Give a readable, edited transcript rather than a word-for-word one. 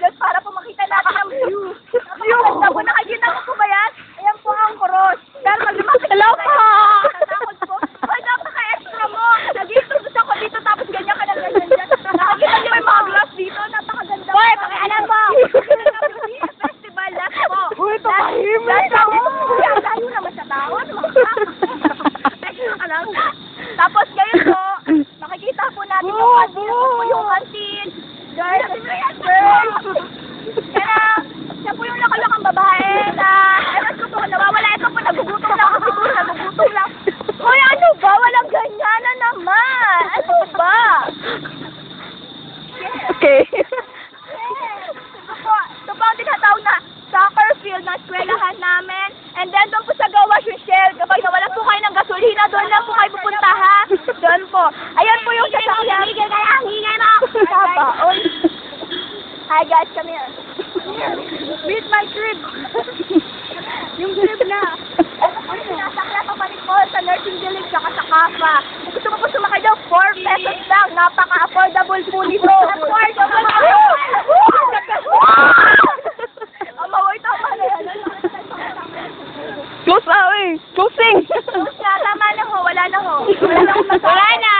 ganon para po makita natin ang view. Napakaganda po. Nakikita mo po ba yan? Ayan po ang cross. Pero mag-lumaki. Hello po! Natakot po. Ay, napaka-extra mo. Nag-introduce ako dito tapos ganyan ka lang ganyan dyan. Nakakita niyo yung mga glass dito. Napakaganda. Hoy, pakialam mo! Festival, last po. Uy, tumahimik Last po. Layo naman sa tao. Extra ka lang. Tapos ngayon po, makikita po natin yung kantin. Yung kantin. Girls, siya po yung nakalakang babae na, ewan ko po, nawawala ito po, nagugutom lang ako siguro, nagugutom lang. Hoy, ano ba? Walang ganyan na naman. Ano ba? Okay. Ito po ang tinatawag na soccer field na eskwelahan namin. And then doon po sa Gawas yung Shell, kapag nawalan po kayo ng gasolina, doon lang po kayo pupunta ha. Doon po. Ayan po yung sasakyan. Hingay mo! Kabaon. Hi guys, come here. Meet my crib. Yung crib na. Ito po yung sinasakla papalit po sa nursing village saka sa Kafa. Gusto mo po sumakay daw, 4 pesos lang. Napaka-affordable po nito. Affordable po. Ang maway tama na yan. Close na, eh. Closing! Tama na ho, wala na ho. Wala na ho. Wala na!